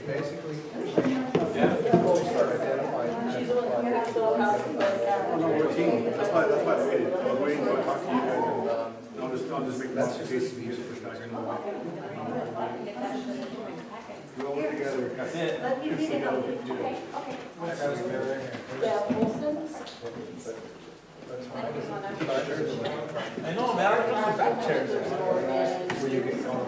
basically, we'll start identifying. She's the one who has the little house, but Oh, no, we're a team. That's why I waited. I was waiting until I talked to you guys, and I'll just make that case to use it for guys. We all work together. That's it. let me read it out. Okay, okay. Yeah, Wilson's. I know, man, I don't know the back chairs. Where you get going.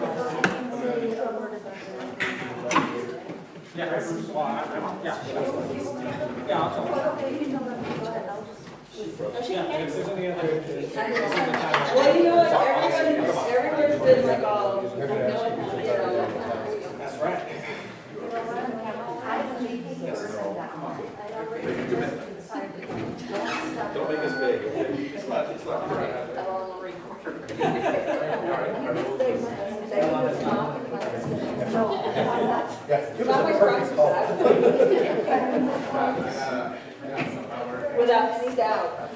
Yeah, yeah. Yeah, I'll tell Yeah, if there's any other. Well, you know what, everyone's been like all, That's right. Don't make us big, okay? It's not. without any doubt.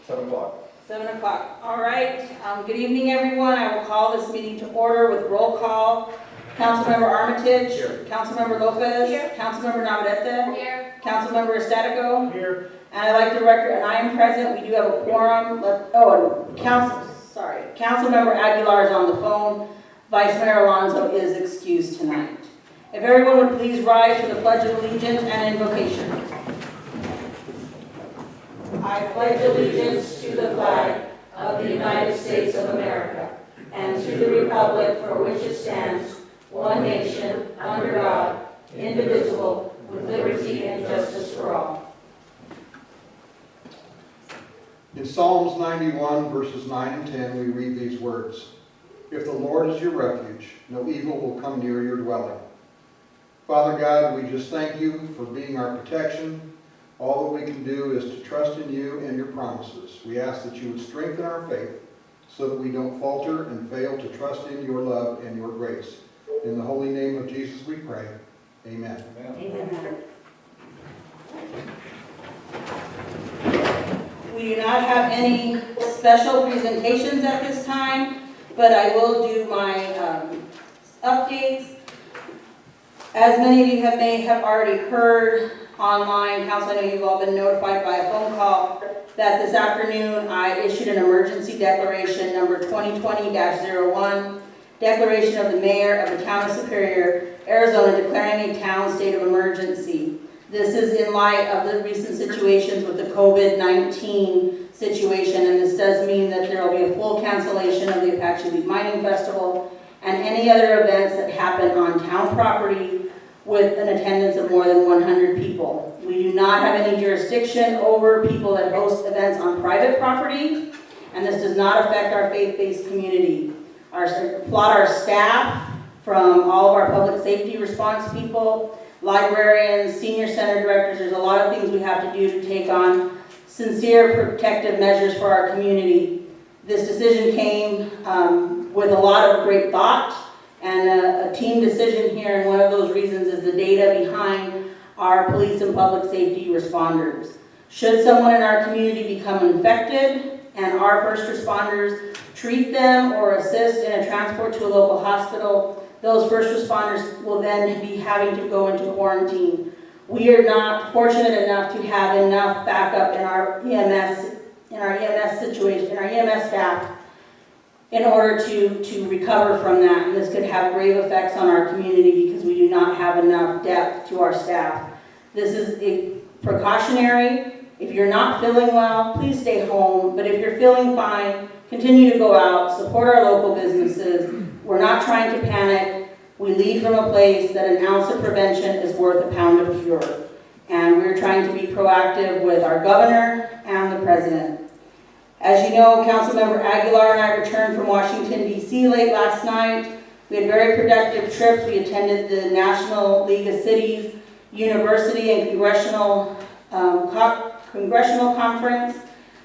7 o'clock. 7 o'clock. All right. Good evening, everyone. I will call this meeting to order with roll call. Councilmember Armitage. Here. Councilmember Lopez. Here. Councilmember Navarrete. Here. Councilmember Estatico. Here. And I'd like to record, and I am present. We do have a quorum. And Councilmember Aguilar is on the phone. Vice Mayor Alonso is excused tonight. If everyone would please rise for the Pledge of Allegiance and invocation. I pledge allegiance to the flag of the United States of America and to the republic for which it stands, one nation, under God, indivisible, with liberty and justice for all. In Psalms 91, verses 9 and 10, we read these words: "If the Lord is your refuge, no evil will come near your dwelling." Father God, we just thank you for being our protection. All that we can do is to trust in you and your promises. We ask that you would strengthen our faith so that we don't falter and fail to trust in your love and your grace. In the holy name of Jesus we pray. Amen. Amen. We do not have any special presentations at this time, but I will do my updates. As many of you may have already heard online, Council, I know you've all been notified by a phone call that this afternoon I issued an emergency declaration number 2020-01, declaration of the Mayor of the Town of Superior, Arizona, declaring a town state of emergency. This is in light of the recent situations with the COVID-19 situation, and this does mean that there will be a full cancellation of the Apache League Mining Festival and any other events that happen on town property with an attendance of more than 100 people. We do not have any jurisdiction over people that host events on private property, and this does not affect our faith-based community. Applaud our staff, from all of our public safety response people, librarians, senior center directors. There's a lot of things we have to do to take on sincere protective measures for our community. This decision came with a lot of great thought and a team decision here, and one of those reasons is the data behind our police and public safety responders. Should someone in our community become infected and our first responders treat them or assist in a transport to a local hospital, those first responders will then be having to go into quarantine. We are not fortunate enough to have enough backup in our EMS situation, in our EMS staff, in order to recover from that. And this could have grave effects on our community because we do not have enough depth to our staff. This is a precautionary. If you're not feeling well, please stay home. But if you're feeling fine, continue to go out, support our local businesses. We're not trying to panic. We lead from a place that an ounce of prevention is worth a pound of cure. And we're trying to be proactive with our governor and the president. As you know, Councilmember Aguilar and I returned from Washington, D.C. late last night. We had very productive trips. We attended the National League of Cities, University, and Congressional Conference.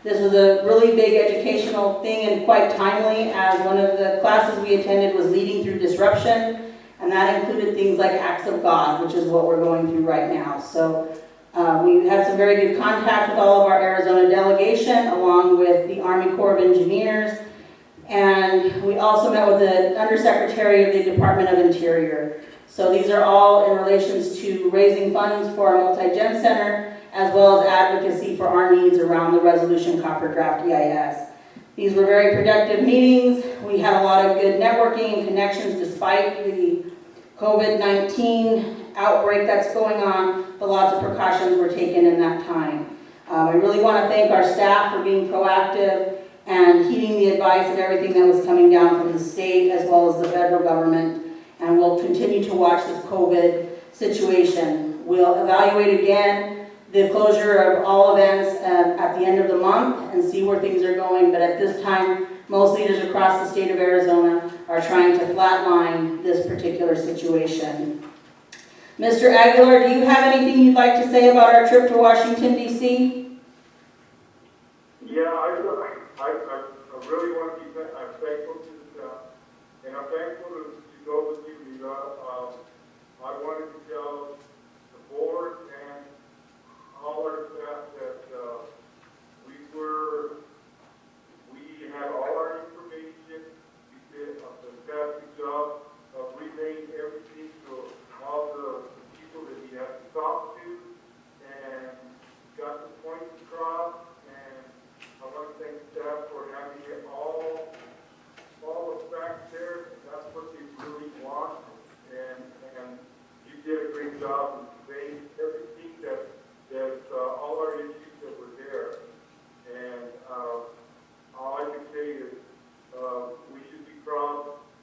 This was a really big educational thing and quite timely, as one of the classes we attended was Leading Through Disruption, and that included things like Acts of God, which is what we're going through right now. So We had some very good contact with all of our Arizona delegation, along with the Army Corps of Engineers. And we also met with the Undersecretary of the Department of Interior. So these are all in relations to raising funds for our Multi-Gen Center, as well as advocacy for our needs around the Resolution Copper Draft EIS. These were very productive meetings. We had a lot of good networking and connections despite the COVID-19 outbreak that's going on, but lots of precautions were taken in that time. I really want to thank our staff for being proactive and heeding the advice of everything that was coming down from the state as well as the federal government. And we'll continue to watch this COVID situation. We'll evaluate again the closure of all events at the end of the month and see where things are going. But at this time, most leaders across the state of Arizona are trying to flatline this particular situation. Mr. Aguilar, do you have anything you'd like to say about our trip to Washington, D.C.? Yeah, I really want to be I'm thankful to the staff, and I'm thankful to go with you, Rita. I wanted to tell the board and all our staff that we had all our information. We did a fantastic job of relaying everything to all the people that we had to talk to, and got the points across. And I want to thank staff for having it all the facts there. That's what they really want, and you did a great job of conveying everything that all our issues that were there. And all I can say is we should be proud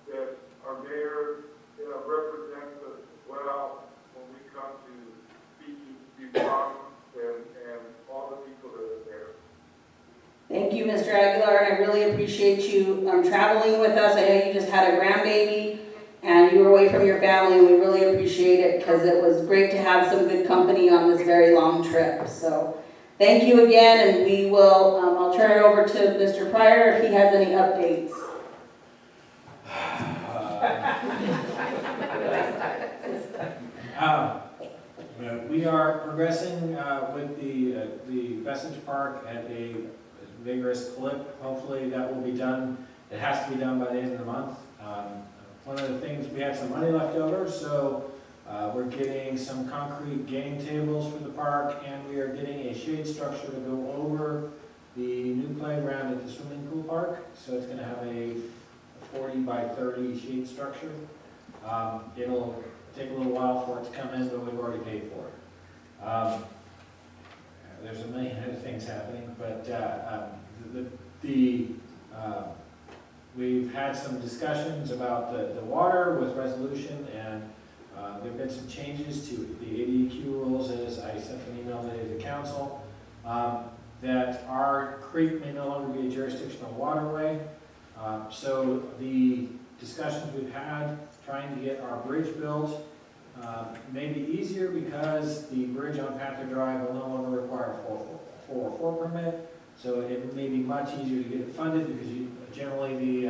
that our mayor represents us well when we come to speaking to Congress and all the people that are there. Thank you, Mr. Aguilar, and I really appreciate you traveling with us. I know you just had a grandbaby and you were away from your family, and we really appreciate it because it was great to have some good company on this very long trip. So thank you again, and we will, I'll turn it over to Mr. Pryor if he has any updates. We are progressing with the Vestige Park at a vigorous clip. Hopefully that will be done. It has to be done by the end of the month. One of the things, we had some money left over, so we're getting some concrete game tables for the park, and we are getting a shade structure to go over the new playground at the swimming pool park. So it's going to have a 40 by 30 shade structure. It'll take a little while for it to come in, but we've already paid for it. There's a million other things happening, but we've had some discussions about the water with resolution, and there have been some changes to the ADEQ rules, as I sent an email today to the council, that our creek may no longer be a jurisdictional waterway. So the discussions we've had trying to get our bridge built may be easier because the bridge on Panther Drive will no longer require a 404 permit. So it may be much easier to get it funded because generally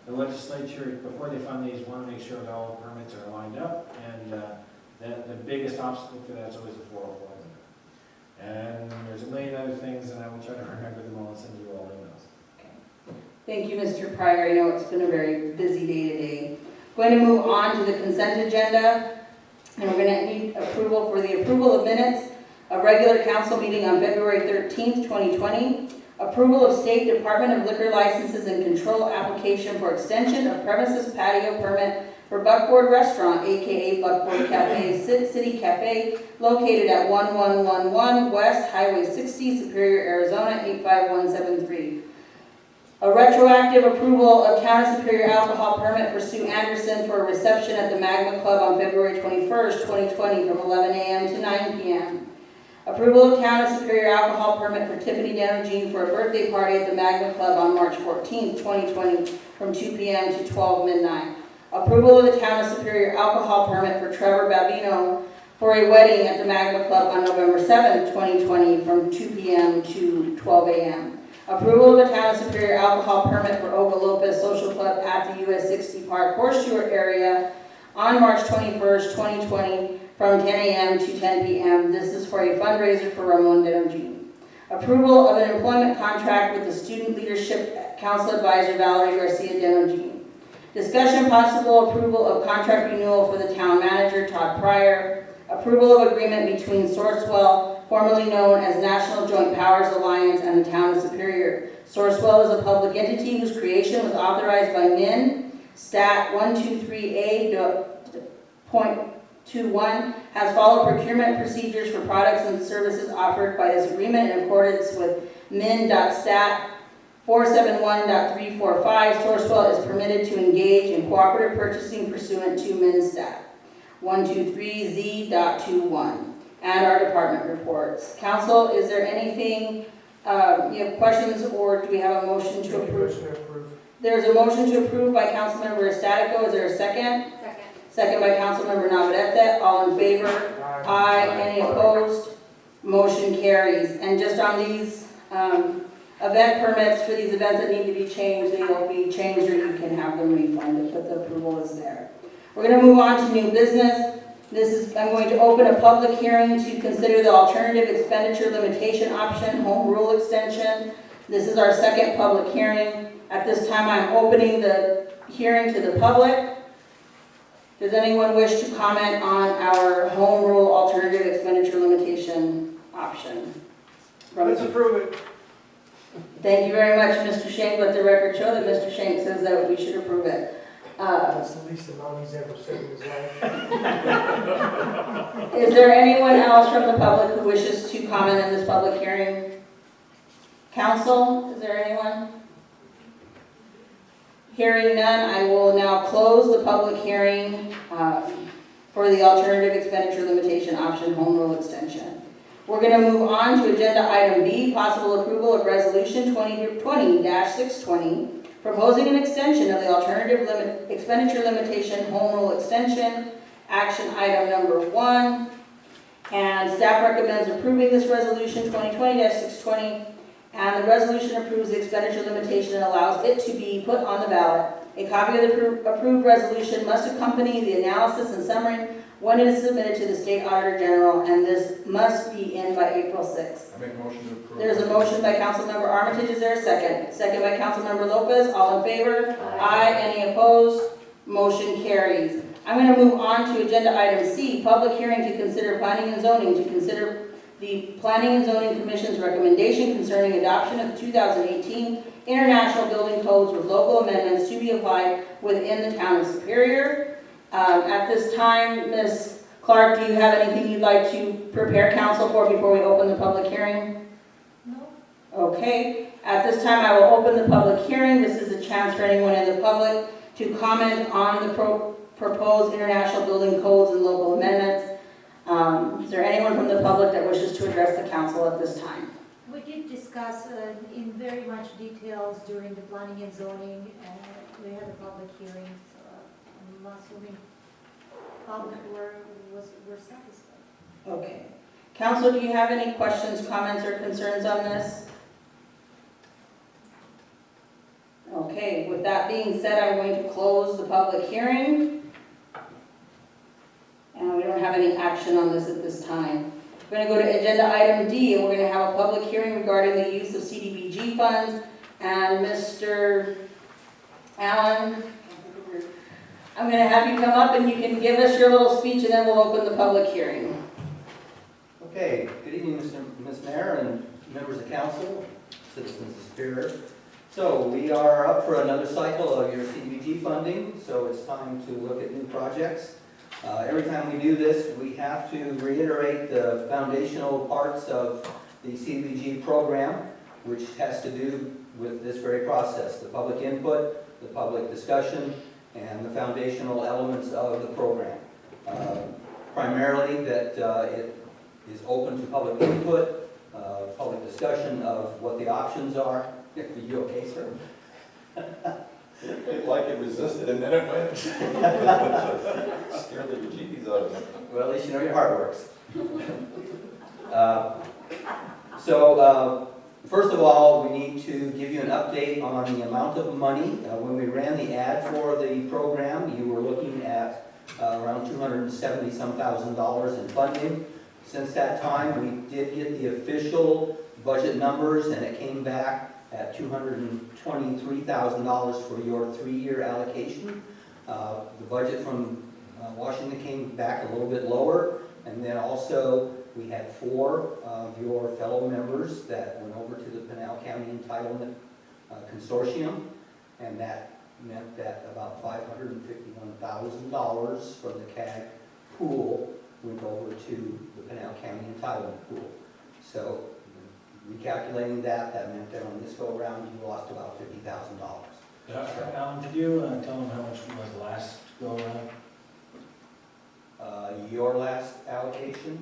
the legislature, before they fund these, want to make sure that all the permits are lined up. And the biggest obstacle for that is always the 404 permit. And there's a million other things, and I will try to remember them all and send you all emails. Thank you, Mr. Pryor. I know it's been a very busy day today. Going to move on to the consent agenda, and we're going to need approval for the approval of minutes of regular council meeting on February 13th, 2020. Approval of State Department of Liquor Licenses and Control application for extension of premises patio permit for Buckboard Restaurant, aka Buckboard Cafe, City Cafe, located at 1111 West Highway 60, Superior, Arizona 85173. A retroactive approval of Town of Superior alcohol permit for Sue Anderson for a reception at the Magma Club on February 21st, 2020 from 11 a.m. to 9 p.m. Approval of Town of Superior alcohol permit for Tiffany Denogene for a birthday party at the Magma Club on March 14th, 2020 from 2 p.m. to 12 midnight. Approval of the Town of Superior alcohol permit for Trevor Babino for a wedding at the Magma Club on November 7th, 2020 from 2 p.m. to 12 a.m. Approval of the Town of Superior alcohol permit for Oga Lopez Social Club at the US 60 Park Horseshoe area on March 21st, 2020 from 10 a.m. to 10 p.m. This is for a fundraiser for Ramon Benojin. Approval of an employment contract with the Student Leadership Council Advisor Valerie Garcia Benojin. Discussion possible approval of contract renewal for the town manager Todd Pryor. Approval of agreement between Sourcewell, formerly known as National Joint Powers Alliance, and the town of Superior. Sourcewell is a public entity whose creation was authorized by MIN Stat 123A.21, has followed procurement procedures for products and services offered by this agreement in accordance with MIN.Stat 471.345. Sourcewell is permitted to engage in cooperative purchasing pursuant to MIN-Stat 123Z.21 and our department reports. Council, is there anything, you have questions, or do we have a motion to approve? There's a motion to approve by Councilmember Estatico. Is there a second? Second. Second by Councilmember Navarrete. All in favor? Aye. Any opposed? Motion carries. And just on these event permits for these events that need to be changed, they will be changed, or you can have them refunded, but the approval is there. We're going to move on to new business. I'm going to open a public hearing to consider the alternative expenditure limitation option, home rule extension. This is our second public hearing. At this time, I'm opening the hearing to the public. Does anyone wish to comment on our home rule alternative expenditure limitation option? Let's approve it. Thank you very much, Mr. Shank. Let the record show that Mr. Shank says that we should approve it. That's the least amount he's ever said in his life. Is there anyone else from the public who wishes to comment in this public hearing? Council, is there anyone? Hearing none, I will now close the public hearing for the alternative expenditure limitation option home rule extension. We're going to move on to agenda item B, possible approval of resolution 2020-620, proposing an extension of the alternative expenditure limitation home rule extension, action item number 1. And staff recommends approving this resolution 2020-620. And the resolution approves the expenditure limitation and allows it to be put on the ballot. A copy of the approved resolution must accompany the analysis and summary when it is submitted to the State Auditor General, and this must be in by April 6th. I make a motion to approve. There's a motion by Councilmember Armitage. Is there a second? Second by Councilmember Lopez. All in favor? Aye. Any opposed? Motion carries. I'm going to move on to agenda item C, public hearing to consider planning and zoning, to consider the Planning and Zoning Commission's recommendation concerning adoption of 2018 International Building Codes with local amendments to be applied within the town of Superior. At this time, Ms. Clark, do you have anything you'd like to prepare council for before we open the public hearing? No. Okay. At this time, I will open the public hearing. This is a chance for anyone in the public to comment on the proposed International Building Codes and local amendments. Is there anyone from the public that wishes to address the council at this time? We did discuss in very much details during the planning and zoning, and we had a public hearing, so I'm assuming public were satisfied. Okay. Council, do you have any questions, comments, or concerns on this? Okay, with that being said, I'm going to close the public hearing. And we don't have any action on this at this time. We're going to go to agenda item D, and we're going to have a public hearing regarding the use of CDBG funds. And Mr. Allen, I'm going to have you come up and you can give us your little speech, and then we'll open the public hearing. Okay, good evening, Ms. Mayor and members of council, citizens of Superior. So we are up for another cycle of your CDBG funding, so it's time to look at new projects. Every time we do this, we have to reiterate the foundational parts of the CDBG program, which has to do with this very process, the public input, the public discussion, and the foundational elements of the program. Primarily that it is open to public input, public discussion of what the options are. Are you okay, sir? Like it resisted and then it went. Scared the bejeebies out of me. Well, at least you know your heart works. First of all, we need to give you an update on the amount of money. When we ran the ad for the program, you were looking at around $270,000 in funding. Since that time, we did get the official budget numbers, and it came back at $223,000 for your 3-year allocation. The budget from Washington came back a little bit lower, and then also we had 4 of your fellow members that went over to the Pinal County Entitlement Consortium, and that meant that about $551,000 from the CAG pool went over to the Pinal County Entitlement Pool. So recalculating that meant that on this go-around, you lost about $50,000. Alan, could you tell them how much was last go around? Your last allocation?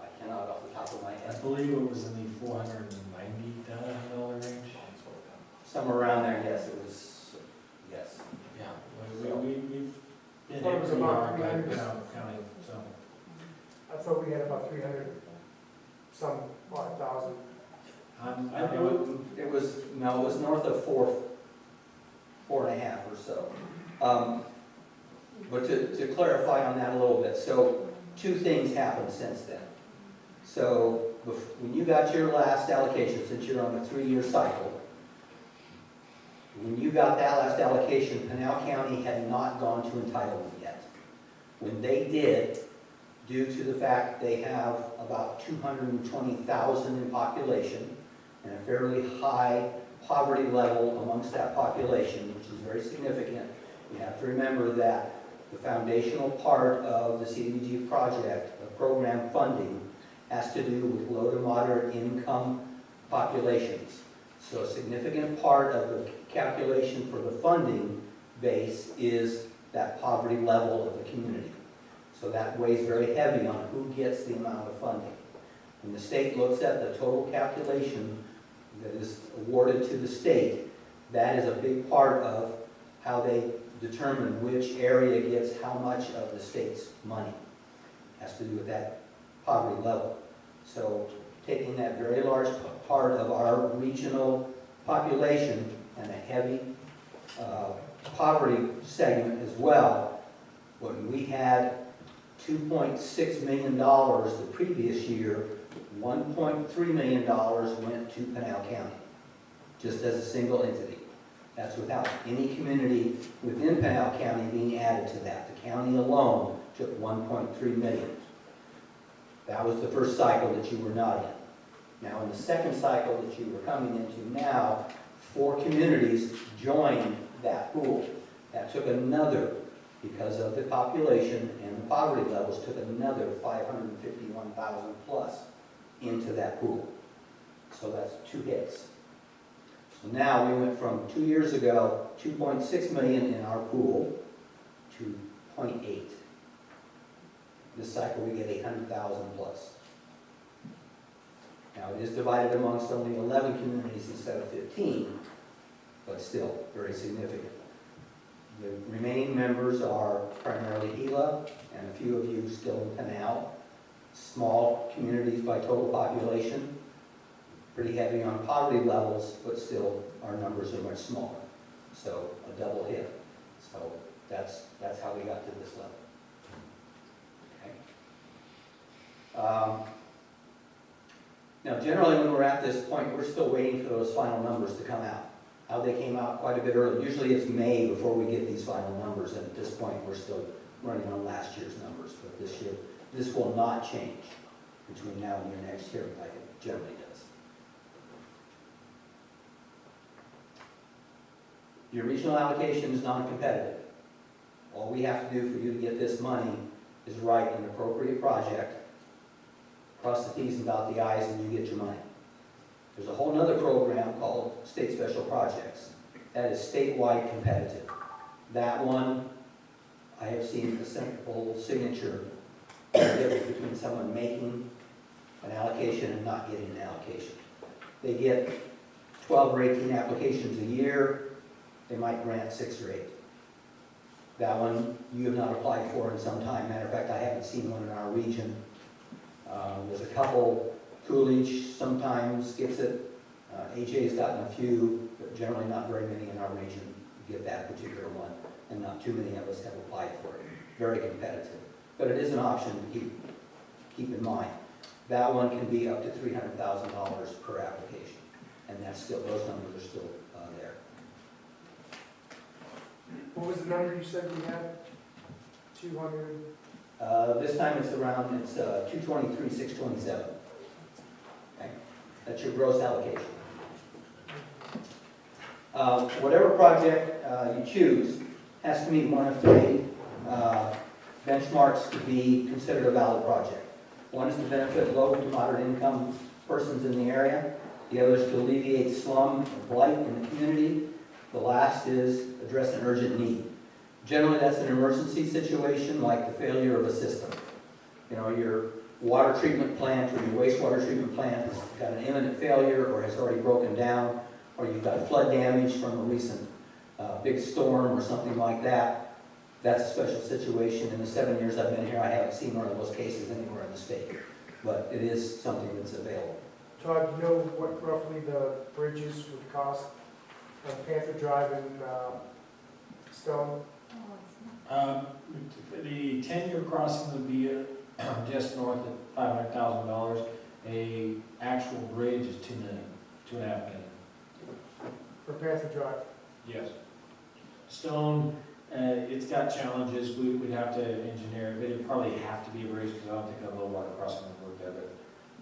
I cannot off the top of my I head. believe it was in the $490,000 range. Somewhere around there, yes, it was, yes. Yeah, we've been So it was pretty about hard by 300. Pinal County, so. I thought we had about 300 some odd thousand. It was north of 4.5 or so. But to clarify on that a little bit, so 2 things happened since then. So when you got your last allocation, since you're on a 3-year cycle, when you got that last allocation, Pinal County had not gone to entitlement yet. When they did, due to the fact they have about 220,000 in population and a fairly high poverty level amongst that population, which is very significant, you have to remember that the foundational part of the CDBG project, the program funding, has to do with low to moderate income populations. So a significant part of the calculation for the funding base is that poverty level of the community. So that weighs very heavy on who gets the amount of funding. When the state looks at the total calculation that is awarded to the state, that is a big part of how they determine which area gets how much of the state's money. It has to do with that poverty level. So taking that very large part of our regional population and a heavy poverty segment as well, when we had $2.6 million the previous year, $1.3 million went to Pinal County, just as a single entity. That's without any community within Pinal County being added to that. The county alone took $1.3 million. That was the first cycle that you were not in. Now, in the second cycle that you were coming into now, 4 communities joined that pool. That took another, because of the population and the poverty levels, took another 551,000 plus into that pool. So that's 2 hits. So now we went from 2 years ago, 2.6 million in our pool to 0.8. This cycle we get 800,000 plus. Now it is divided amongst only 11 communities instead of 15, but still very significant. The remaining members are primarily Gila and a few of you still in Pinal. Small communities by total population, pretty heavy on poverty levels, but still our numbers are much smaller. So a double hit. So that's how we got to this level. Okay. Now generally when we're at this point, we're still waiting for those final numbers to come out. How they came out quite a bit early. Usually it's May before we get these final numbers, and at this point we're still running on last year's numbers. But this year, this will not change between now and your next hearing like it generally does. Your regional allocation is non-competitive. All we have to do for you to get this money is write an appropriate project, cross the T's and dot the I's, and you get your money. There's a whole other program called State Special Projects. That is statewide competitive. That one, I have seen a simple signature difference between someone making an allocation and not getting an allocation. They get 12 or 18 applications a year. They might grant 6 or 8. That one you have not applied for in some time. Matter of fact, I haven't seen one in our region. There's a couple. Coolidge sometimes gets it. AJ's gotten a few, but generally not very many in our region get that particular one. and not too many of us have applied for it. Very competitive. But it is an option to keep in mind. That one can be up to $300,000 per application, and that's still, those numbers are still there. What was the number you said we had? 200? This time it's 223,627. Okay, that's your gross allocation. Whatever project you choose has to meet one of three benchmarks to be considered a valid project. One is to benefit low to moderate income persons in the area. The other is to alleviate slum or blight in the community. The last is address an urgent need. Generally, that's an emergency situation like the failure of a system. You know, your water treatment plant or your wastewater treatment plant has got an imminent failure or has already broken down, or you've got flood damage from a recent big storm or something like that. That's a special situation. In the 7 years I've been here, I haven't seen one of those cases anywhere in the state, but it is something that's available. Todd, do you know what roughly the bridges would cost on Panther Drive and Stone? The 10-year crossing would be just north of $500,000. A actual bridge is $2 million, $2.5 million. For Panther Drive? Yes. Stone, it's got challenges. We'd have to engineer it, but it'd probably have to be a bridge because I don't think a low water crossing would work there, but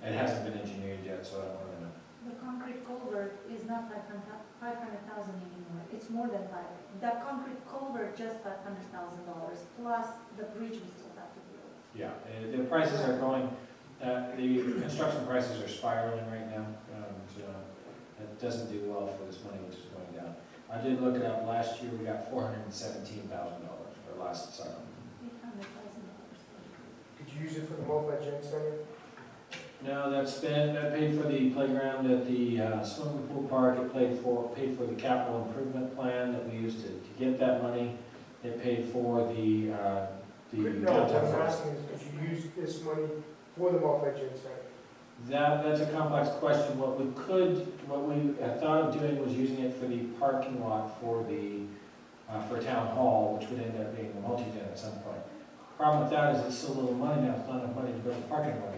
it hasn't been engineered yet, so I don't really know. The concrete culvert is not 500,000 anymore, it's more than 5. The concrete culvert, just $500,000, plus the bridge we still have to build. Yeah, the prices are going, the construction prices are spiraling right now. So it doesn't do well for this money which is going down. I did look it up, last year we got $417,000, or last cycle. $800,000. Could you use it for the multi-gen center? No, that paid for the playground at the swimming pool park, it paid for the capital improvement plan that we used to get that money. It paid for the No, what downtown. I'm asking is, could you use this money for the multi-gen center? That's a complex question. What we had thought of doing was using it for the parking lot for town hall, which would end up being the multi-gen at some point. Problem with that is it's so little money now, it's not enough money to build a parking lot anymore.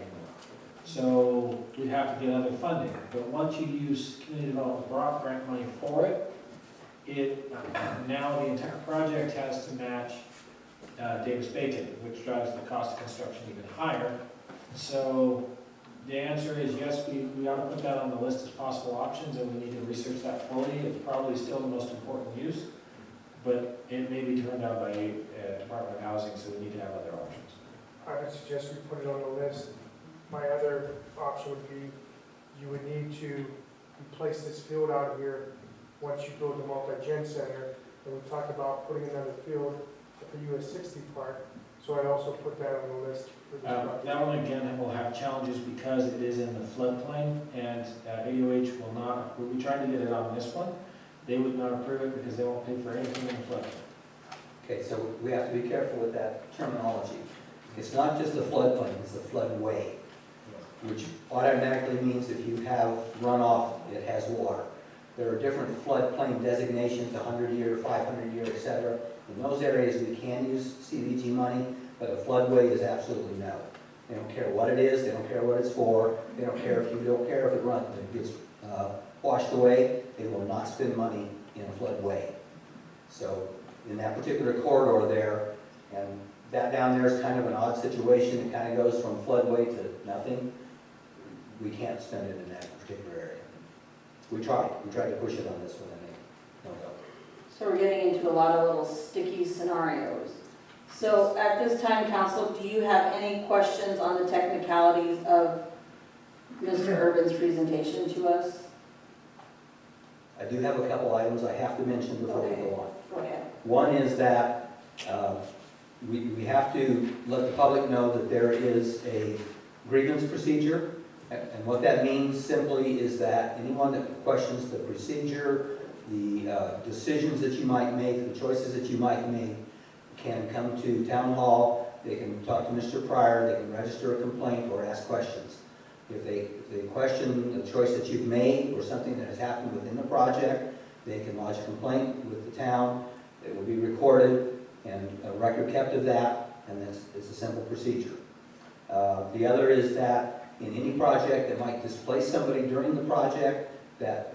So we'd have to get other funding. But once you use community development block grant money for it, now the entire project has to match Davis-Bacon, which drives the cost of construction even higher. So the answer is yes, we ought to put that on the list as possible options, and we need to research that fully. It's probably still the most important use, but it may be turned down by Department of Housing, so we need to have other options. I would suggest we put it on the list. My other option would be, you would need to replace this field out here once you build the multi-gen center. And we talked about putting another field at the US 60 park, so I'd also put that on the list for this project. That one again will have challenges because it is in the floodplain, and AOH will not, we tried to get it on this one. They would not approve it because they won't pay for anything in the floodplain. Okay, so we have to be careful with that terminology. It's not just the floodplain, it's the floodway, which automatically means if you have runoff, it has water. There are different floodplain designations, 100-year, 500-year, et cetera. In those areas, we can use CDBG money, but a floodway is absolutely no. They don't care what it is, they don't care what it's for, they don't care if it runs, if it gets washed away, they will not spend money in a floodway. So in that particular corridor there, and that down there is kind of an odd situation, it kind of goes from floodway to nothing. We can't spend it in that particular area. We tried to push it on this one, and they don't go. So we're getting into a lot of little sticky scenarios. So at this time, council, do you have any questions on the technicalities of Mr. Urban's presentation to us? I do have a couple items I have to mention before we go on. Go ahead. One is that we have to let the public know that there is a grievance procedure. And what that means simply is that anyone that questions the procedure, the decisions that you might make, the choices that you might make, can come to town hall, they can talk to Mr. Pryor, they can register a complaint or ask questions. If they question the choice that you've made or something that has happened within the project, they can lodge a complaint with the town. It will be recorded and a record kept of that, and it's a simple procedure. The other is that in any project that might displace somebody during the project, that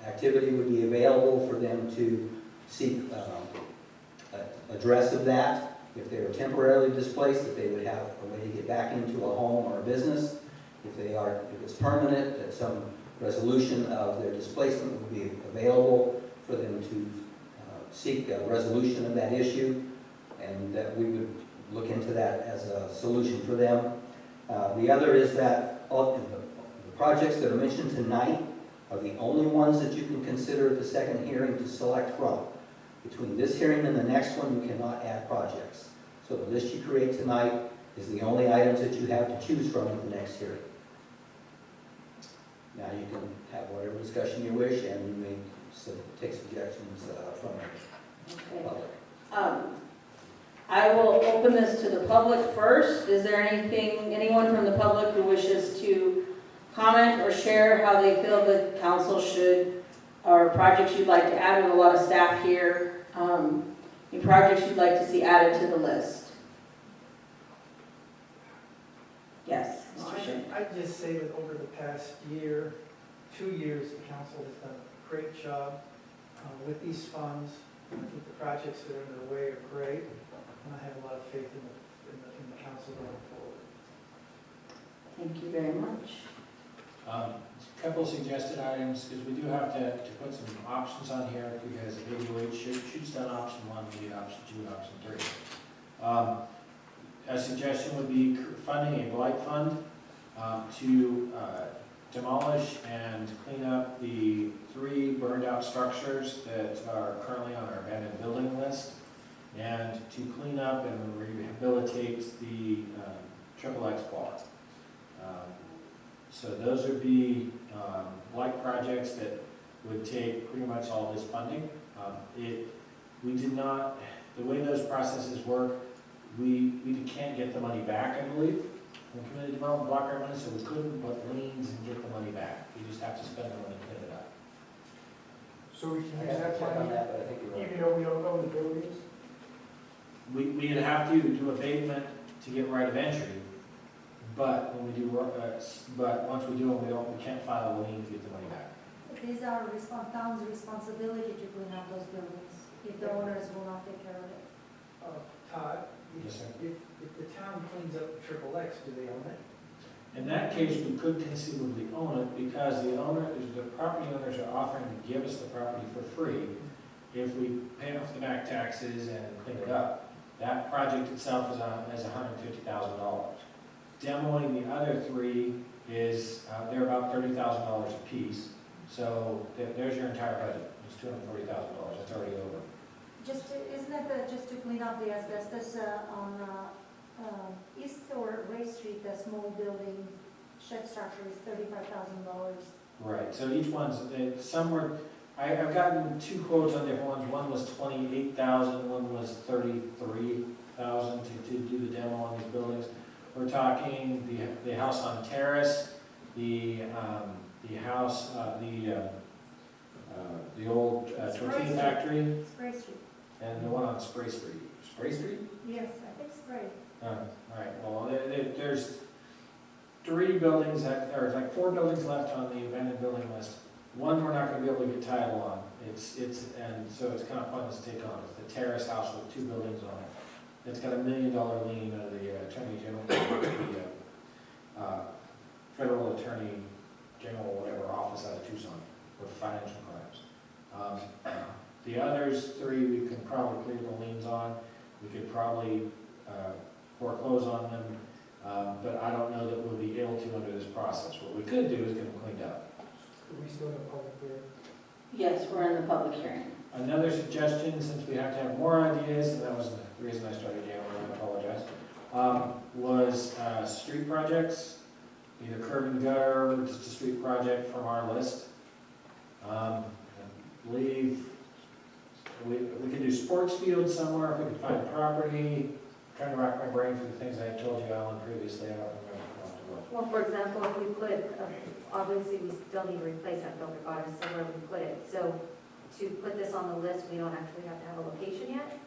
activity would be available for them to seek address of that. If they were temporarily displaced, that they would have a way to get back into a home or a business. If it's permanent, that some resolution of their displacement would be available for them to seek a resolution of that issue, and that we would look into that as a solution for them. The other is that all the projects that are mentioned tonight are the only ones that you can consider at the second hearing to select from. Between this hearing and the next one, you cannot add projects. So the list you create tonight is the only items that you have to choose from at the next hearing. Now you can have whatever discussion you wish, and you may take suggestions from the public. I will open this to the public first. Is there anyone from the public who wishes to comment or share how they feel the council should, or projects you'd like to add? We have a lot of staff here. Any projects you'd like to see added to the list? Yes, Mr. Shinn. I'd just say that over the past year, 2 years, the council has done a great job with these funds. I think the projects that are underway are great, and I have a lot of faith in the council going forward. Thank you very much. A couple suggested items, because we do have to put some options on here, because ADOH shoots down option 1, we need option 2 and option 3. A suggestion would be funding a blight fund to demolish and clean up the 3 burned out structures that are currently on our abandoned building list, and to clean up and rehabilitate the XXX bar. So those would be blight projects that would take pretty much all this funding. We did not, the way those processes work, we can't get the money back, I believe, from community development block grant money, so we couldn't put liens and get the money back. We just have to spend the money to clean it up. So we can I use have to that check on money, that, but I think you're right. even though we don't own the buildings? We'd have to do abatement to get right of entry, but when we do, but once we do them, we can't file a lien to get the money back. It is our town's responsibility to clean up those buildings, if the owners will not take care of it. Todd, Yes, sir. if the town cleans up XXX, do they own it? In that case, we could conceivably own it, because the property owners are offering to give us the property for free if we pay off the back taxes and clean it up. That project itself is $150,000. Demoing the other 3 is, they're about $30,000 a piece. So there's your entire budget. It's $240,000. That's already over. Isn't it just to clean up the asbestos on East or Ray Street, the small building shed structure is $35,000. Right. So each one's somewhere. I've gotten 2 quotes on different ones. One was $28,000. One was $33,000 to do the demo on these buildings. We're talking the house on Terrace, the house, the old tortilla factory, Spray Street. and the one on Spray Street. Spray Street? Yes, I think Spray. All right. Well, there's 3 buildings there's like 4 buildings left on the abandoned building list. One we're not going to be able to get title on. And so it's kind of pointless to take on. It's the Terrace house with 2 buildings on it. It's got $1 million lien out of the Attorney General, the Federal Attorney General, whatever office out of Tucson for financial crimes. The others 3 we can probably clear the liens on. We could probably foreclose on them, but I don't know that we'll be able to under this process. What we could do is get them cleaned up. Are we still in the public hearing? Yes, we're in the public hearing. Another suggestion, since we have to have more ideas, and that was the reason I started yammering, I apologize, was street projects, either curb and gutter, or just a street project from our list. I believe we can do sports fields somewhere if we can find property. I'm trying to rack my brain for the things I told you, Alan, previously. I don't remember. Well, for example, if we put, obviously we still need to replace that filter gutter, so where we put it. So to put this on the list, we don't actually have to have a location yet?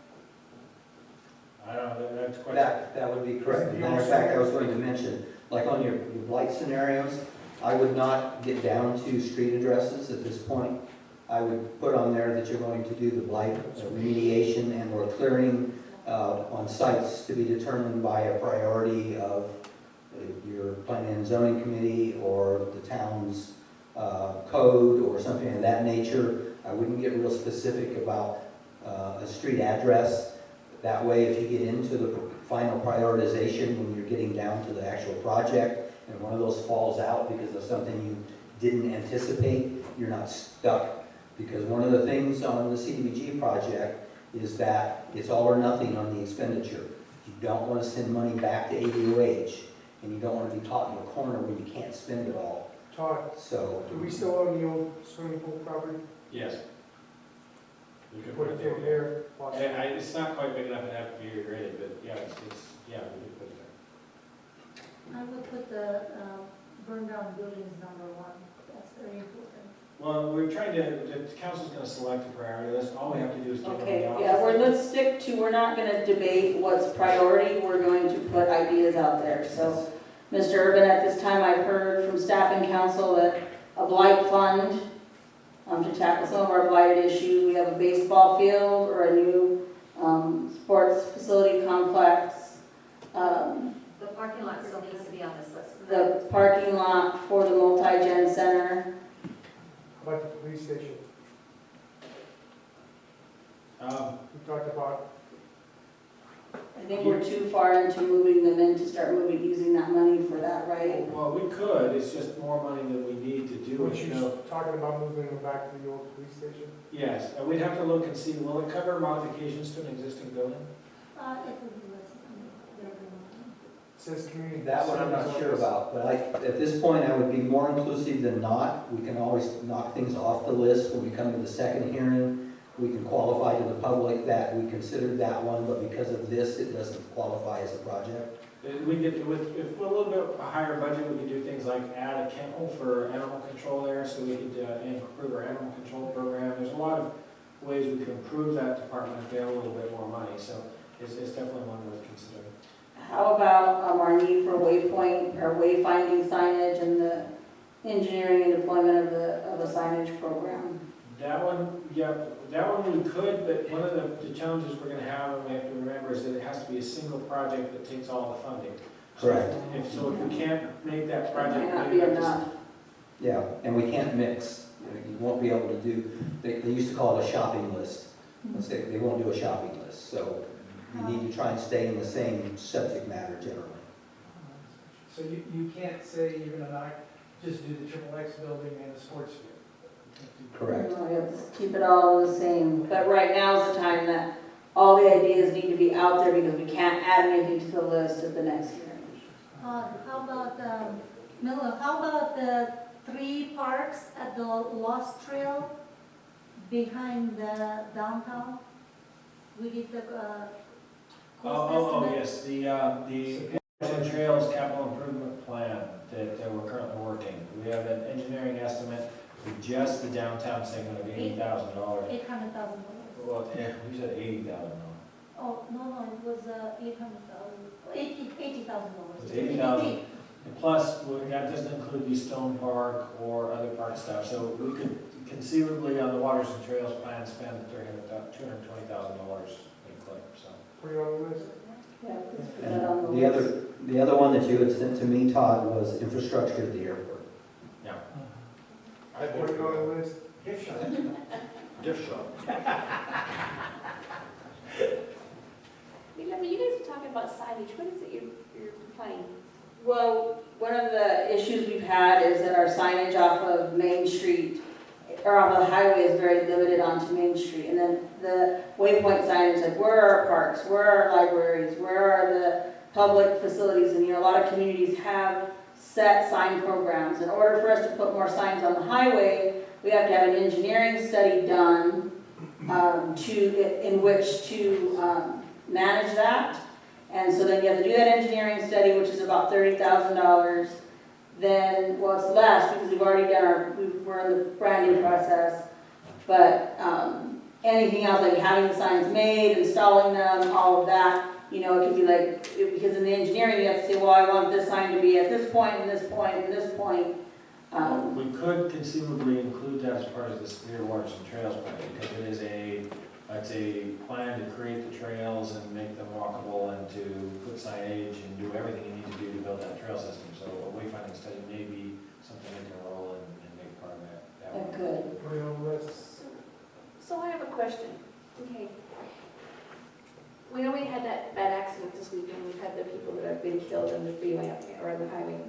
I don't know, that's quite. That would be correct. As a matter of fact, I was going to mention, like on your blight scenarios, I would not get down to street addresses at this point. I would put on there that you're going to do the blight remediation and or clearing on sites to be determined by a priority of your planning and zoning committee or the town's code or something of that nature. I wouldn't get real specific about a street address. That way, if you get into the final prioritization, when you're getting down to the actual project, and one of those falls out because of something you didn't anticipate, you're not stuck. Because one of the things on the CDBG project is that it's all or nothing on the expenditure. You don't want to send money back to ADOH, and you don't want to be caught in a corner where you can't spend it all. Todd, So, do we still own the old swimming pool property? Yes. We could Put put it it in there. there, watch it. It's not quite big enough to have to be regraded, but yeah, yeah, we could put it there. I would put the burn down buildings number one, that's very important. Well, we're trying to, the council's gonna select a priority list, all we have to do is give them Okay, the option. yeah, let's stick to, we're not gonna debate what's priority, we're going to put ideas out there. So, Mr. Urban, at this time, I've heard from staff and council that a blight fund to tackle some of our blighted issues. We have a baseball field or a new sports facility complex. The parking lot still needs to be on this list. The parking lot for the multi-gen center. How about the police station? We talked about, I think we're too far into moving them in to start using that money for that, right? Well, we could, it's just more money than we need to do what it, you talking about moving them back to the old police station? Yes, we'd have to look and see, will it cover modifications to an existing building? It would be less, building. It says community. that one I'm not facilities sure on this. about, but at this point, I would be more inclusive than not. We can always knock things off the list when we come to the second hearing. We can qualify to the public that we considered that one, but because of this, it doesn't qualify as a project. We could, with a little bit a higher budget, we could do things like add a kennel for animal control there, so we could improve our animal control program. There's a lot of ways we could improve that department if they have a little bit more money, so it's definitely one worth considering. How about our need for waypoint or wayfinding signage and the engineering and deployment of a signage program? That one, yeah, that one we could, but one of the challenges we're gonna have, and we have to remember, is that it has to be a single project that takes all the funding. Correct. So if we can't make that That project, might not maybe be we just enough. Yeah, and we can't mix. You won't be able to do, they used to call it a shopping list. Let's say they won't do a shopping list, so you need to try and stay in the same subject matter generally. So you can't say you're gonna not just do the triple X building and the sports field. Correct. No, we have to keep it all the same, but right now is the time that all the ideas need to be out there because we can't add anything to the list at the next hearing. How about, Miller, how about the 3 parks at the Lost Trail behind the downtown? We did the, cost estimate. yes, the Ocean Trails Capital Improvement Plan that we're currently working. We have an engineering estimate for just the downtown segment of $80,000. $800,000. Well, yeah, we said $80,000. Oh, no, it was $800,000, $80,000. It's $80,000. And plus, that doesn't include the Stone Park or other park stuff, so we could conceivably on the Waters and Trails plan spend $220,000 in clip, so. Put it on the list. Yeah, let's put that on the And list. the other one that you had sent to me, Todd, was infrastructure at the airport. I Put it on the list. Gift shop. Gift shop. I mean, you guys are talking about signage, what is it you're planning? Well, one of the issues we've had is that our signage off of Main Street, or off of the highway, is very limited onto Main Street. And then the waypoint signage, like where are our parks, where are our libraries, where are the public facilities? And a lot of communities have set sign programs. In order for us to put more signs on the highway, we have to have an engineering study done in which to manage that. And so then you have to do that engineering study, which is about $30,000. Then, well, it's less because we've already done we're in the branding process. But, anything else, like having the signs made, installing them, all of that, you know, it could be like, because in the engineering, you have to say, well, I want this sign to be at this point, and this point, and this point. We could conceivably include that as part of the Superior Waters and Trails plan, because it is it's a plan to create the trails and make them walkable and to put signage and do everything you need to do to build that trail system. So a wayfinding study may be something that can roll and make part of that. That could. Put it on the list. So I have a question. Okay. We know we had that bad accident this weekend. We've had the people that have been killed on the freeway up there, or on the highway.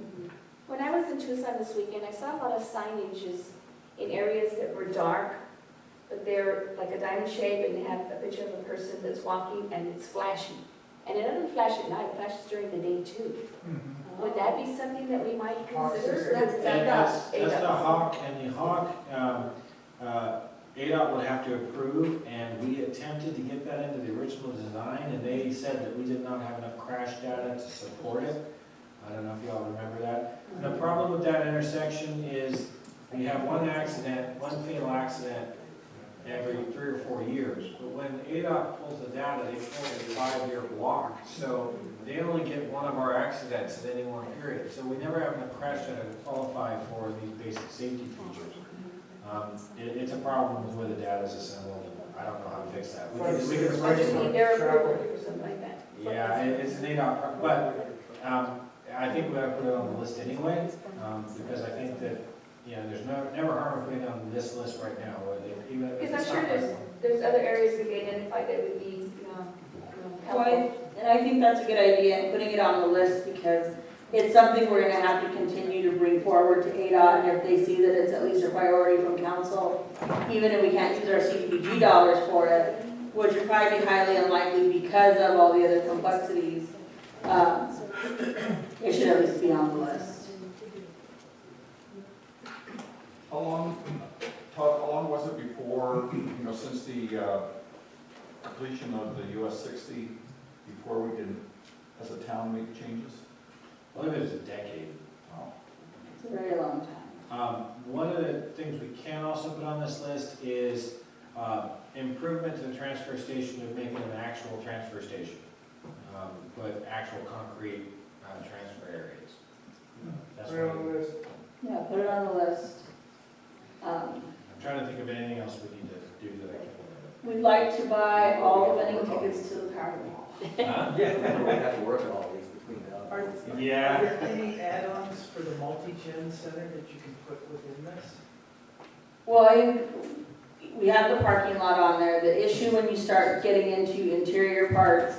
When I was in Tucson this weekend, I saw a lot of signages in areas that were dark, but they're like a diamond shape, and they have a picture of a person that's walking, and it's flashing. And it doesn't flash at night, it flashes during the day too. Would that be something that we might consider? That's the Hawk, and the Hawk, ADOT would have to approve, and we attempted to get that into the original design, and they said that we did not have enough crash data to support it. I don't know if y'all remember that. The problem with that intersection is we have one fatal accident every 3 or 4 years. But when ADOT pulls the data, they pull a 5-year block. So they only get one of our accidents in any one period. So we never have enough crash data to qualify for these basic safety features. It's a problem with where the data is assembled. I don't know how to fix that. We can I just need their approval or something like that. Yeah, it's an ADOT, but I think we ought to put it on the list anyway, because I think that, you know, there's never harm in putting it on this list right now. Even if Because it's I'm not sure there's other areas that we identified that would be Well, helpful. and I think that's a good idea, and putting it on the list, because it's something we're gonna have to continue to bring forward to ADOT, and if they see that it's at least a priority from council, even if we can't use our CDBG dollars for it, which would probably be highly unlikely because of all the other complexities, it should at least be on the list. How long, Todd, how long was it before, since the completion of the US 60, before we can, as a town, make changes? I believe it was a decade. It's a very long time. One of the things we can also put on this list is improvement to the transfer station of making an actual transfer station, with actual concrete transfer areas. That's Put it what on the list. Yeah, put it on the list. I'm trying to think of anything else we need to do that I can. We'd like to buy all the vending tickets to the Powerball. Yeah, we have to work on all these between now. Are Yeah. there any add-ons for the multi-gen center that you can put within this? Well, we have the parking lot on there. The issue when you start getting into interior parts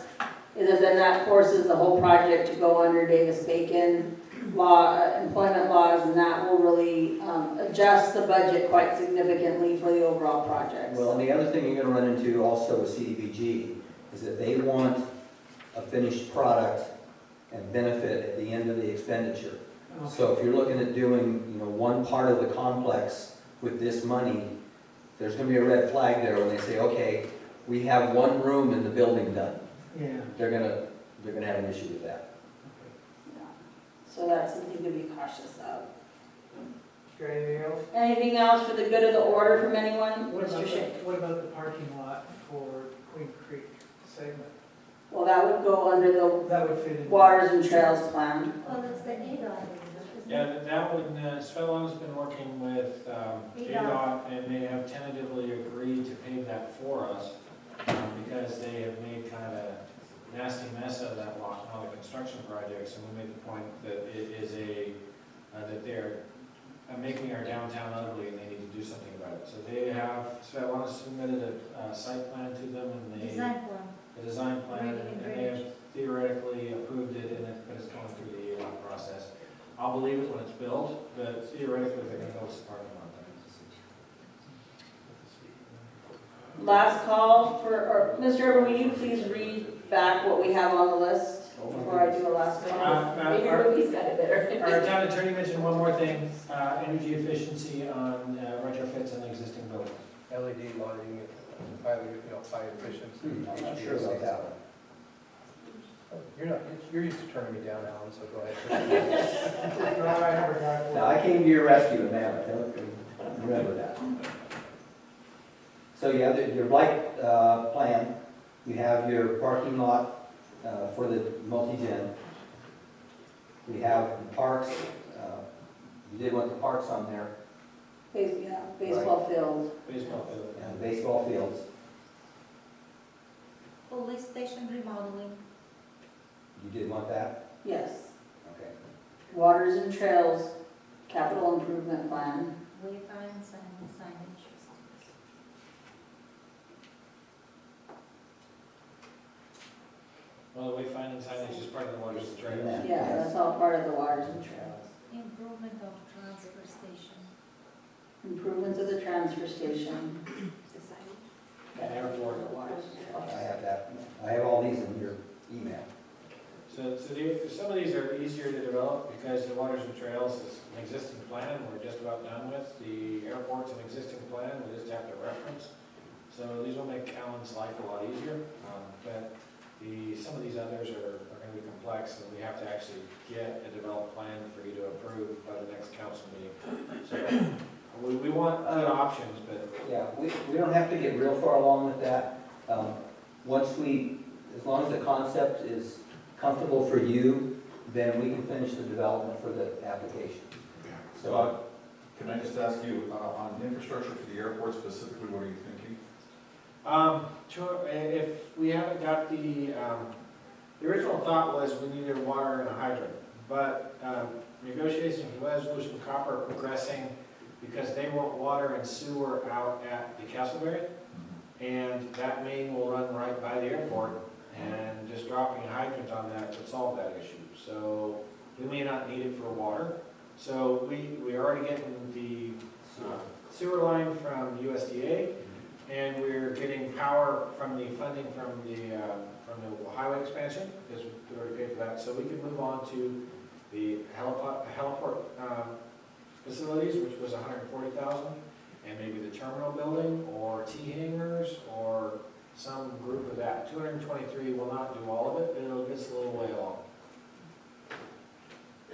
is that then that forces the whole project to go under Davis-Bacon law, employment laws, and that will really adjust the budget quite significantly for the overall project. Well, and the other thing you're gonna run into also with CDBG is that they want a finished product and benefit at the end of the expenditure. So if you're looking at doing, one part of the complex with this money, there's gonna be a red flag there when they say, okay, we have one room in the building done. Yeah. They're gonna have an issue with that. So that's something to be cautious of. Got anything else? Anything else for the good of the order from anyone? What Mr. Shea? about the parking lot for Queen Creek segment? Well, that would go under the That would fit in. Waters and Trails plan. Well, that's the ADOT. Yeah, that would, Svetlana's been working with ADOT, and they have tentatively agreed to pave that for us, because they have made kind of a nasty mess of that lot and all the construction projects, and we made the point that it is that they're making our downtown ugly, and they need to do something about it. So they have, Svetlana submitted a site plan to them, and they. Design plan. The design plan, and they have theoretically approved it, but it's going through the ADOT process. I'll believe it when it's built, but theoretically, they're going to build a parking lot there. Last call Mr. Urban, will you please read back what we have on the list before I do a last call? Maybe Ruby's got it better. Our town attorney mentioned one more thing, energy efficiency on retrofits in existing buildings. LED lighting, high efficiency. I'm not sure about that one. You're used to turning me down, Alan, so go ahead. No, I have a guy for Now, I came to your rescue in that, remember that. So you have your light plan, you have your parking lot for the multi-gen. We have the parks, you did want the parks on there, Baseball field. Baseball field. and baseball fields. Police station remodeling. You did want that? Yes. Okay. Waters and trails, capital improvement plan. Wayfinds and signage. Well, the wayfinding signage is part of the waters and trails. Yeah, that's all part of the waters and trails. Improvement of transfer station. Improvements of the transfer station. And airport. I have that. I have all these in your email. Some of these are easier to develop because the waters and trails is an existing plan we're just about done with. The airport's an existing plan, we just have to reference. So these will make Alan's life a lot easier. But some of these others are going to be complex, and we have to actually get a developed plan for you to approve by the next council meeting. So we want good options, but Yeah, we don't have to get real far along with that. As long as the concept is comfortable for you, then we can finish the development for the application. So, Can I just ask you, on infrastructure for the airport specifically, what are you thinking? if we haven't got the original thought was we needed water and a hydrant, but negotiations with Resolution Copper are progressing because they want water and sewer out at the Castleberry, and that main will run right by the airport, and just dropping a hydrant on that would solve that issue. So we may not need it for water. So we already getting the sewer line from USDA, and we're getting power from the funding from the highway expansion, because we already paid for that. So we can move on to the heliport facilities, which was $140,000, and maybe the terminal building, or T-hangers, or some group of that. 223 will not do all of it, but it'll get us a little way along.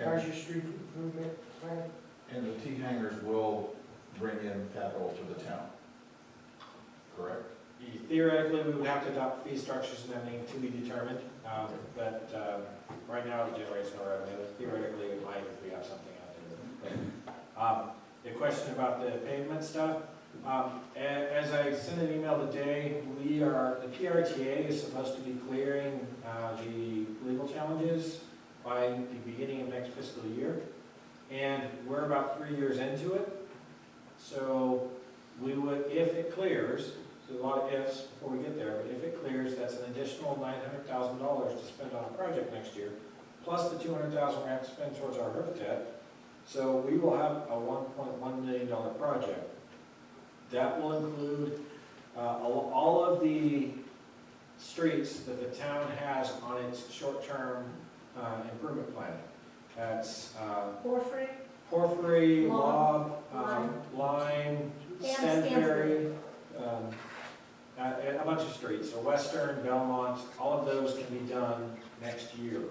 How's your street improvement plan? And the T-hangers will bring in capital to the town, correct? Theoretically, we would have to adopt fee structures and everything to be determined, but right now it generates no revenue. Theoretically, it might if we have something out there. But, the question about the pavement stuff, as I sent an email today, the PRTA is supposed to be clearing the legal challenges by the beginning of next fiscal year, and we're about 3 years into it. So we would, if it clears, there's a lot of ifs before we get there, but if it clears, that's an additional $900,000 to spend on a project next year, plus the $200,000 we have to spend towards our RIFTET. So we will have a $1.1 million project. That will include all of the streets that the town has on its short-term improvement plan. That's Porphyry, Lob, Lime, Stanberry, a bunch of streets. So Western, Belmont, all of those can be done next year.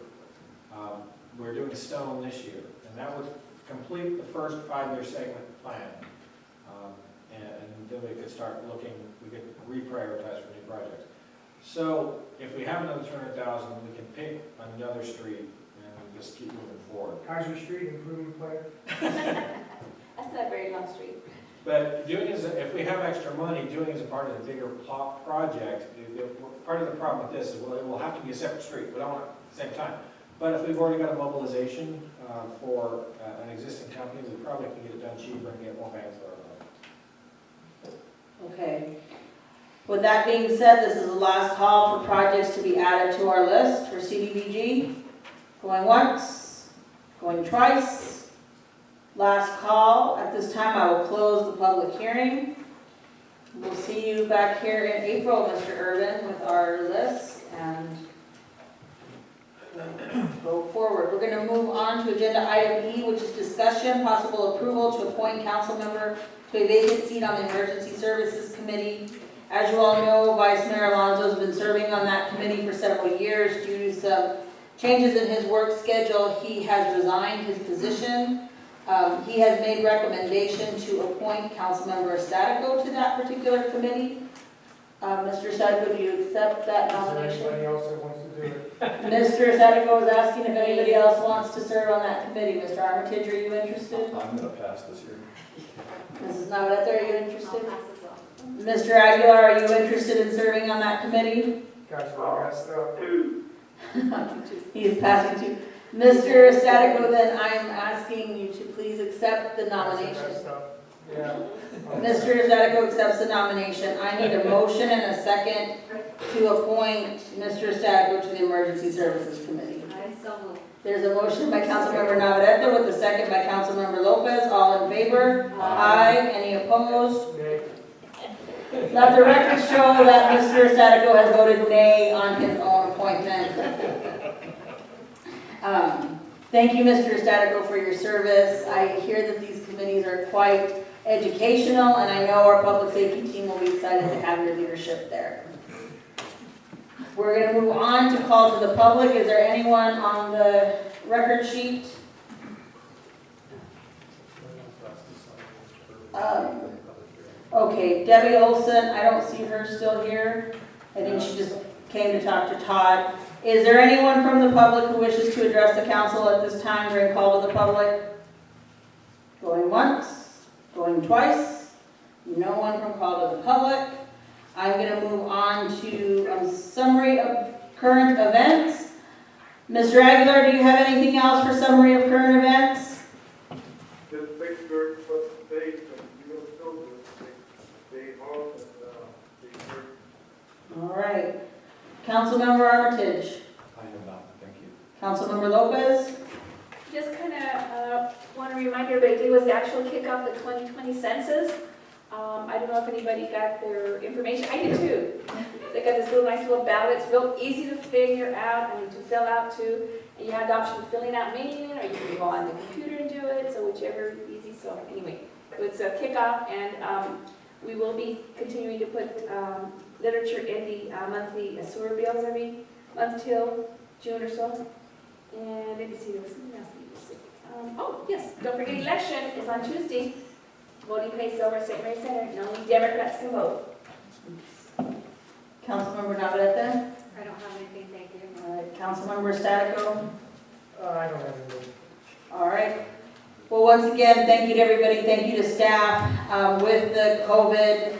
We're doing Stone this year, and that would complete the first 5-year segment plan. And then we could start looking, we could reprioritize for new projects. So if we have another 200,000, we can pick another street and just keep moving forward. How's your street improvement plan? That's not a very long street. But if we have extra money, doing it as a part of the bigger project, part of the problem with this is, well, it will have to be a separate street. We don't want it at the same time. But if we've already got a mobilization for an existing company, we probably can get it done cheaper and get more bang for our buck. Okay. With that being said, this is the last call for projects to be added to our list for CDBG. Going once, going twice. Last call. At this time, I will close the public hearing. We'll see you back here in April, Mr. Urban, with our list, and go forward. We're going to move on to agenda item E, which is discussion, possible approval to appoint council member to a vacant seat on the Emergency Services Committee. As you all know, Vice Mayor Alonso has been serving on that committee for several years. Due to some changes in his work schedule, he has resigned his position. He has made recommendation to appoint Councilmember Statico to that particular committee. Mr. Statico, do you accept that Is there nomination? anybody else that wants to do it? Mr. Statico is asking if anybody else wants to serve on that committee. Mr. Armitage, are you interested? I'm gonna pass this year. Mrs. Navarrete, are you interested? I'll pass as well. Mr. Aguilar, are you interested in serving on that committee? Guys, I got stuff. Two. He is passing to. Mr. Statico, then I'm asking you to please accept the nomination. Yeah. Mr. Statico accepts the nomination. I need a motion and a second to appoint Mr. Statico to the Emergency Services Committee. I so moved. There's a motion by Councilmember Navarrete with a second by Councilmember Lopez. All in favor? Aye. Any opposed? Nay. Let the record show that Mr. Statico has voted nay on his own appointment. Thank you, Mr. Statico, for your service. I hear that these committees are quite educational, and I know our public safety team will be excited to have your leadership there. We're going to move on to call to the public. Is there anyone on the record sheet? Okay, Debbie Olson, I don't see her still here. I think she just came to talk to Todd. Is there anyone from the public who wishes to address the council at this time during call to the public? Going once, going twice, no one from call to the public. I'm going to move on to a summary of current events. Mr. Aguilar, do you have anything else for summary of current events? Just make sure it's up to date, and you don't know this, stay home and, stay sure. All right. Councilmember Armitage. I have not, thank you. Councilmember Lopez. Just kind of want to remind everybody, today was the actual kickoff of the 2020 census. I don't know if anybody got their information. I did too. They got this nice little ballot. It's real easy to figure out, to fill out too. And you have the option of filling out manually, or you can go on the computer and do it, so whichever is easy. So anyway, it's a kickoff, and we will be continuing to put literature in the monthly sewer bills every month till June or so. And let me see, there was something else I need to say. Oh, yes, don't forget election is on Tuesday. Voting place over at St. Mary Center, and only Democrats can vote. Councilmember Navarrete. I don't have anything, thank you. All right. Councilmember Statico. I don't have anything. All right. Well, once again, thank you to everybody. Thank you to staff. With the COVID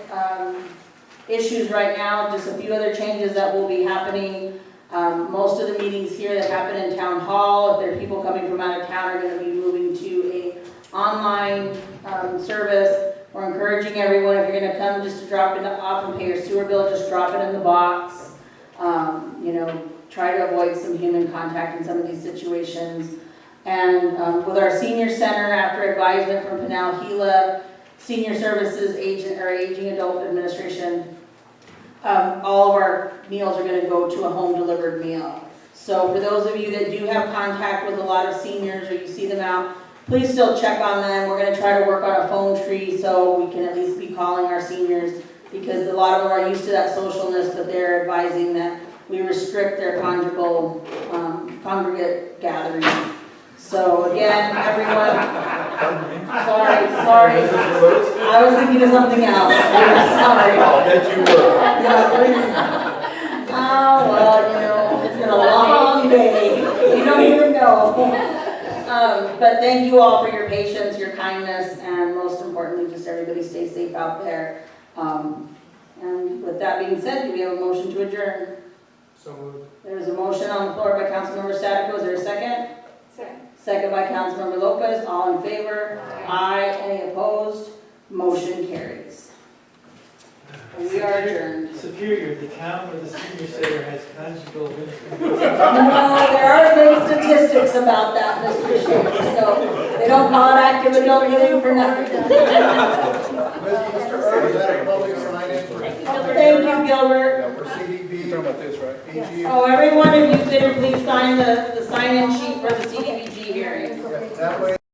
issues right now, just a few other changes that will be happening. Most of the meetings here that happen in town hall, if there are people coming from out of town, are going to be moving to a online service. We're encouraging everyone, if you're going to come, just to drop it off and pay your sewer bill, just drop it in the box. Try to avoid some human contact in some of these situations. And with our senior center, after advisement from Pinal Gila Senior Services Aging Adult Administration, all of our meals are going to go to a home delivered meal. So for those of you that do have contact with a lot of seniors, or you see them out, please still check on them. We're going to try to work on a phone tree so we can at least be calling our seniors, because a lot of them are used to that socialness, but they're advising that we restrict their conjugal congregate gatherings. So again, everyone, sorry, I was thinking of something else. Sorry. I'll bet you were. Oh, well, it's been a long day. You don't even know. But thank you all for your patience, your kindness, and most importantly, just everybody stay safe out there. And with that being said, do we have a motion to adjourn? So moved. There's a motion on the floor by Councilmember Statico. Is there a second? Second. Second by Councilmember Lopez. All in favor? Aye. Any opposed? Motion carries. We are adjourned. Superior, the town where the senior center has conjugal intercourse. No, there are no statistics about that, Mr. Shea, so they don't call it active adult living for nothing. Mr. Earl, is that a public sign-in for? Thank you, Gilbert. Yeah, for CDB. You're talking about this, right? AG. Oh, every one of you could please sign the sign-in sheet for the CDBG hearing. That way.